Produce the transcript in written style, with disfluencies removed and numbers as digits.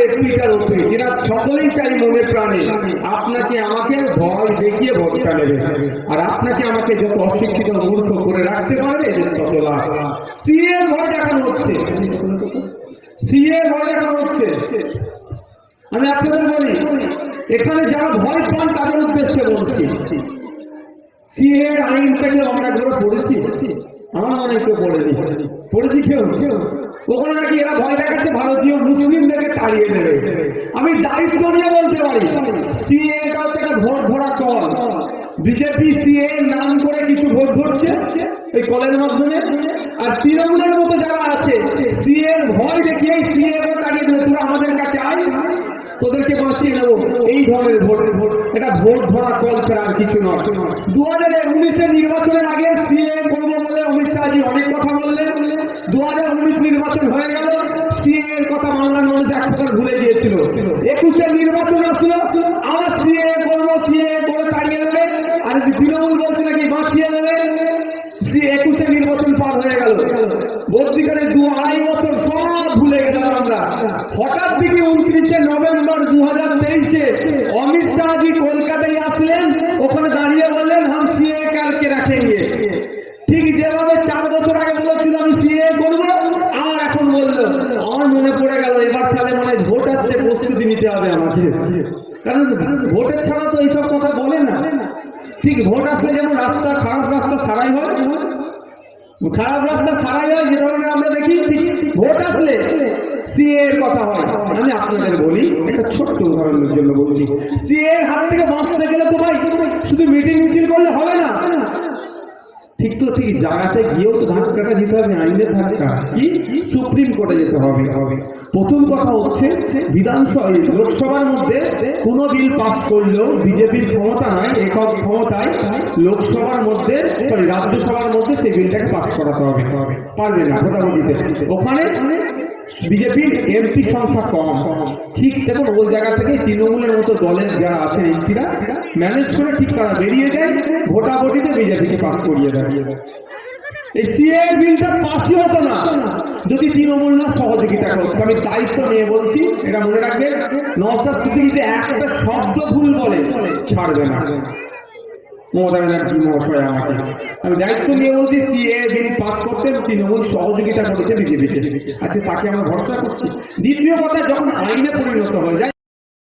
এপিটার ওপি, এরা সকলেই চাই মনে প্রাণে আপনাকে আমাকে ভয় দেখিয়ে ভোটটা নেবে, আর আপনাকে আমাকে যত অশিক্ষিত মূর্খ করে রাখতে পারবে এদের তত লাভ। সিএ ভয় দেখানো হচ্ছে, সিএ ভয় দেখানো হচ্ছে। আমি আপনাদের বলি, এখানে যারা ভয় পান তাদের উদ্দেশ্যে বলছি, সিএ আইনটাকে আমরা একবার পড়েছি, আমার মনে হয় কেউ পড়েনি, পড়েছি কেউ? ওখানে নাকি এরা ভয় দেখাচ্ছে ভারতীয় মুসলিমদেরকে তাড়িয়ে দেবে। আমি দায়িত্ব নিয়ে বলতে পারি, সিএ কাছ থেকে ভোট ধরা কল, বিজেপি সিএ নাম করে কিছু ভোট ধরছে এই কলের মাধ্যমে, আর তৃণমূলের মতো যারা আছে সিএ ভয় দেখিয়ে সিএ কে তাড়িয়ে দেবে, তোরা আমাদের কাছে আয়, তোদেরকে বাঁচিয়ে নেবো, এই ধরনের ভোট। এটা ভোট ধরা কল ছাড়া আর কিছু নয়। 2019 নির্বাচনের আগে সিএ করবো বলে অমিত শাহজি অনেক কথা বললেন, 2019 নির্বাচন হয়ে গেল, সিএ এর কথা বাংলার মানুষ এক প্রকার ভুলে গিয়েছিল। 21 নির্বাচন আসলো, আবার সিএ করবো, সিএ করে তাড়িয়ে দেবে, আর তৃণমূল বলছে নাকি বাঁচিয়ে দেবে। 21 নির্বাচন পার হয়ে গেল, মধ্যিখানে 2-2.5 বছর সব ভুলে গেলাম আমরা। হঠাৎ দিকে 29 নভেম্বর 2023 অমিত শাহজি কলকাতায় আসলেন, ওখানে দাঁড়িয়ে বললেন হাম সিএ কালকে রাখেঙ্গে। ঠিক যেভাবে 4 বছর আগে বলেছিল আমি সিএ করবো, আর এখন বললো, আমার মনে পড়ে গেল এবার তাহলে মনে ভোট আসছে, প্রস্তুতি নিতে হবে আমাকে, কারণ ভোটের ছাড়া তো এইসব কথা বলে না। ঠিক ভোট আসলে যেমন রাস্তা, খারাপ রাস্তা সারাই হয়, খারাপ রাস্তা সারাই হয় যে ধরনের আমরা দেখি, ভোট আসলে সিএ এর কথা হয়। আমি আপনাদের বলি, একটা ছোট্ট উদাহরণের জন্য বলছি, সিএ এর হাত থেকে বাঁচতে গেলে তো ভাই শুধু মিটিং মিছিল করলে হবে না, ঠিক তো ঠিক জায়গাতে গিয়েও তো ধাক্কাটা দিতে হবে, আইনের ধাক্কা, কি সুপ্রিম কোর্টে যেতে হবে। প্রথম কথা হচ্ছে বিধানসভা লোকসভার মধ্যে কোন বিল পাস করলেও বিজেপির ক্ষমতা নাই, একক ক্ষমতায় লোকসভার মধ্যে রাজ্যসভার মধ্যে সেই বিলটাকে পাস করাতে হবে, পারবে না ভোটাভুটিতে। ওখানে বিজেপির এমপি সংখ্যা কম, ঠিক দেখুন ওই জায়গা থেকে তৃণমূলের মতো দলের যারা আছেন এমপিরা ম্যানেজ করে ঠিক তারা বেরিয়ে যায়, ভোটাভুটিতে বিজেপিকে পাস করিয়ে দেয়। এই সিএ বিলটা পাসই হতো না যদি তৃণমূল না সহযোগিতা করতো। আমি দায়িত্ব নিয়ে বলছি, এটা মনে রাখবেন, নওশাদ সিদ্দিকী একটা শব্দ ভুল বলে ছাড়বে না মমতা ব্যানার্জি মহাশয় আমাকে। আমি দায়িত্ব নিয়ে বলছি, সিএ বিল পাস করতে তৃণমূল সহযোগিতা করেছে বিজেপিকে, আচ্ছা তাকে আমরা ভরসা করছি। দ্বিতীয় কথা, যখন আইনে পরিণত হয়ে যায়